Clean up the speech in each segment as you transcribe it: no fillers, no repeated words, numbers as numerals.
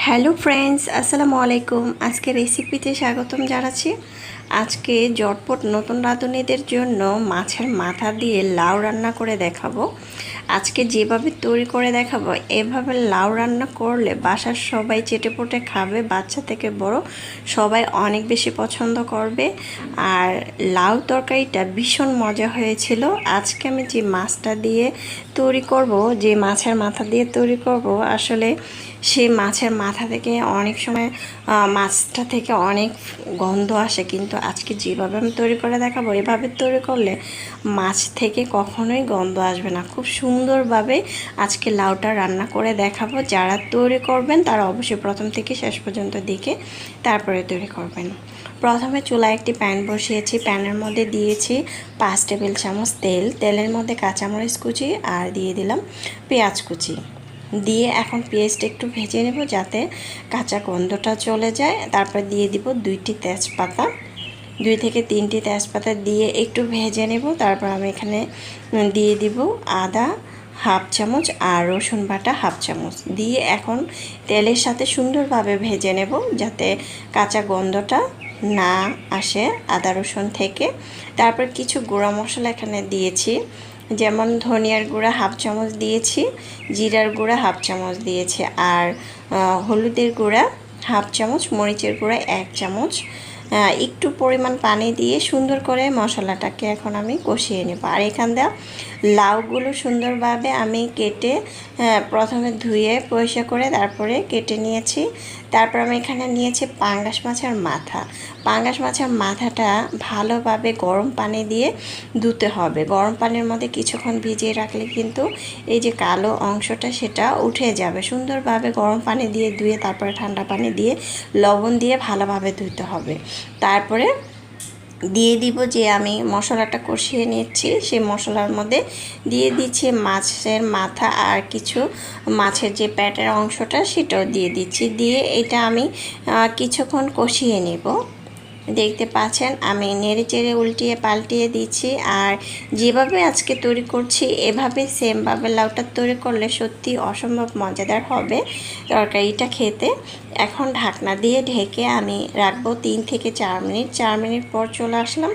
Hello friends, আসসালামু আলাইকুম। আজকে রেসিপিতে স্বাগতম জানাচ্ছি। আজকে জটপট নতুন রাঁধুনিদের জন্য মাছের মাথা দিয়ে লাউ রান্না করে দেখাবো। আজকে যেভাবে তৈরি করে দেখাবো, এভাবে লাউ রান্না করলে বাসার সবাই চেটেপুটে খাবে, বাচ্চা থেকে বড় সবাই অনেক বেশি পছন্দ করবে। আর লাউ তরকারিটা ভীষণ মজা হয়েছিল। আজকে আমি যে মাছটা দিয়ে তৈরি করব, যে মাছের মাথা দিয়ে তৈরি করব, আসলে সেই মাছের মাথা থেকে অনেক সময় মাছটা থেকে অনেক গন্ধ আসে, কিন্তু আজকে যেভাবে আমি তৈরি করে দেখাবো, এভাবে তৈরি করলে মাছ থেকে কখনোই গন্ধ আসবে না। খুব সুন্দরভাবে আজকে লাউটা রান্না করে দেখাবো। যারা তৈরি করবেন তারা অবশ্যই প্রথম থেকে শেষ পর্যন্ত দেখে তারপরে তৈরি করবেন। প্রথমে চুলায় একটি প্যান বসিয়েছি। প্যানের মধ্যে দিয়েছি 5 টেবিল চামচ তেল। তেলের মধ্যে কাঁচামরিচ কুচি আর দিয়ে দিলাম পেঁয়াজ কুচি দিয়ে এখন পেঁয়াজটা একটু ভেজে নেব যাতে কাঁচা গন্ধটা চলে যায়। তারপর দিয়ে দিব 2টি তেজপাতা, 2 থেকে 3টি তেজপাতা দিয়ে একটু ভেজে নেব। তারপর আমি এখানে দিয়ে দিব আদা হাফ চামচ আর রসুন বাটা হাফ চামচ দিয়ে এখন তেলের সাথে সুন্দরভাবে ভেজে নেব যাতে কাঁচা গন্ধটা না আসে আদা রসুন থেকে। তারপর কিছু গুঁড়া মশলা এখানে দিয়েছি, যেমন ধনিয়ার গুঁড়া হাফ চামচ দিয়েছি, জিরার গুঁড়া হাফ চামচ দিয়েছি, আর হলুদের গুঁড়া হাফ চামচ, মরিচের গুঁড়া 1 চামচ। একটু পরিমাণ পানি দিয়ে সুন্দর করে মশলাটাকে এখন আমি কষিয়ে নেব। আর এখান দিয়ে লাউগুলো সুন্দরভাবে আমি কেটে প্রথমে ধুয়ে পরিষ্কার করে তারপরে কেটে নিয়েছি। তারপর আমি এখানে নিয়েছি পাঙ্গাস মাছের মাথা। পাঙ্গাস মাছের মাথাটা ভালোভাবে গরম পানি দিয়ে ধুতে হবে। গরম পানির মধ্যে কিছুক্ষণ ভিজিয়ে রাখলে কিন্তু এই যে কালো অংশটা সেটা উঠে যাবে। সুন্দরভাবে গরম পানি দিয়ে ধুয়ে তারপরে ঠান্ডা পানি দিয়ে লবণ দিয়ে ভালোভাবে ধুতে হবে। তারপরে দিয়ে দিব যে আমি মশলাটা কষিয়ে নিচ্ছি, সেই মশলার মধ্যে দিয়ে দিচ্ছি মাছের মাথা আর কিছু মাছের যে পেটের অংশটা সেটাও দিয়ে দিচ্ছি। দিয়ে এটা আমি কিছুক্ষণ কষিয়ে নেব। দেখতে পাচ্ছেন আমি নেড়ে চেড়ে উল্টিয়ে পাল্টিয়ে দিচ্ছি। আর যেভাবে আজকে তৈরি করছি এভাবে সেমভাবে লাউটা তৈরি করলে সত্যি অসম্ভব মজাদার হবে তরকারিটা খেতে। এখন ঢাকনা দিয়ে ঢেকে আমি রাখবো 3 থেকে 4 মিনিট। 4 মিনিট পর চলে আসলাম।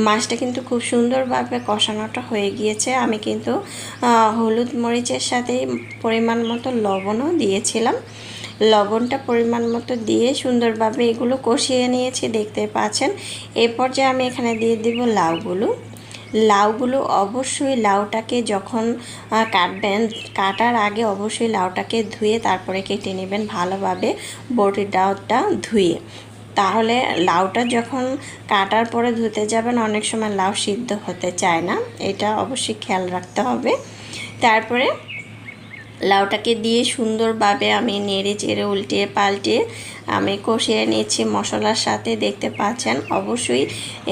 মাছটা কিন্তু খুব সুন্দরভাবে কষানোটা হয়ে গিয়েছে। আমি কিন্তু হলুদ মরিচের সাথে পরিমাণ মতো লবণও দিয়েছিলাম। লবণটা পরিমাণ মতো দিয়ে সুন্দরভাবে এগুলো কষিয়ে নিয়েছি, দেখতে পাচ্ছেন। এরপর যে আমি এখানে দিয়ে দিব লাউগুলো অবশ্যই লাউটাকে যখন কাটবেন, কাটার আগে অবশ্যই লাউটাকে ধুয়ে তারপরে কেটে নেবেন ভালোভাবে, বটি ডাউটা ধুয়ে। তাহলে লাউটা যখন কাটার পরে ধুতে যাবেন অনেক সময় লাউ সিদ্ধ হতে চায় না, এটা অবশ্যই খেয়াল রাখতে হবে। তারপরে লাউটাকে দিয়ে সুন্দরভাবে আমি নেড়ে চেড়ে উল্টিয়ে পাল্টিয়ে আমি কষিয়ে নিচ্ছি মশলার সাথে, দেখতে পাচ্ছেন। অবশ্যই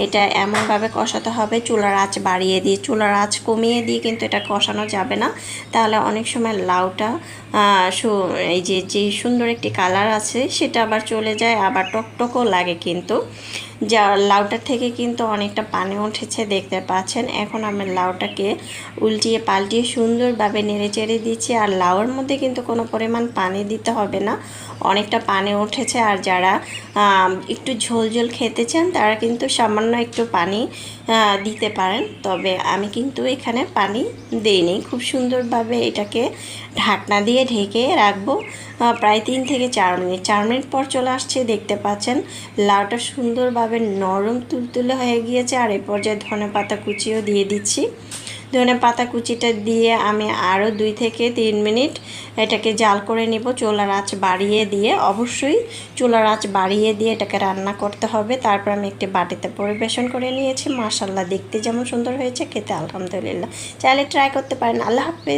এটা এমনভাবে কষাতে হবে চুলার আঁচ বাড়িয়ে দিয়ে, চুলার আঁচ কমিয়ে দিয়ে কিন্তু এটা কষানো যাবে না, তাহলে অনেক সময় লাউটা এই যে সুন্দর একটি কালার আছে সেটা আবার চলে যায়, আবার টকটকও লাগে কিন্তু। যা লাউটার থেকে কিন্তু অনেকটা পানি উঠেছে, দেখতে পাচ্ছেন। এখন আমি লাউটাকে উল্টিয়ে পাল্টিয়ে সুন্দরভাবে নেড়ে চেড়ে দিচ্ছি। আর লাউয়ের মধ্যে কিন্তু কোনো পরিমাণ পানি দিতে হবে না, অনেকটা পানি উঠেছে। আর যারা একটু ঝোল ঝোল খেতে চান তারা কিন্তু সামান্য একটু পানি দিতে পারেন, তবে আমি কিন্তু এখানে পানি দিইনি। খুব সুন্দরভাবে এটাকে ঢাকনা দিয়ে ঢেকে রাখবো প্রায় 3 থেকে 4 মিনিট। 4 মিনিট পর চলে আসছে, দেখতে পাচ্ছেন লাউটা সুন্দরভাবে নরম তুলতুলে হয়ে গিয়েছে। আর এই পর্যায়ে ধনেপাতা কুচিও দিয়ে দিচ্ছি। ধনেপাতা কুচিটা দিয়ে আমি আরও 2 থেকে 3 মিনিট এটাকে জাল করে নিব, চুলার আঁচ বাড়িয়ে দিয়ে। অবশ্যই চুলার আঁচ বাড়িয়ে দিয়ে এটাকে রান্না করতে হবে। তারপর আমি একটি বাটিতে পরিবেশন করে নিয়েছি। মাশাআল্লাহ, দেখতে যেমন সুন্দর হয়েছে, খেতে আলহামদুলিল্লাহ। চাইলে ট্রাই করতে পারেন। আল্লাহ হাফেজ।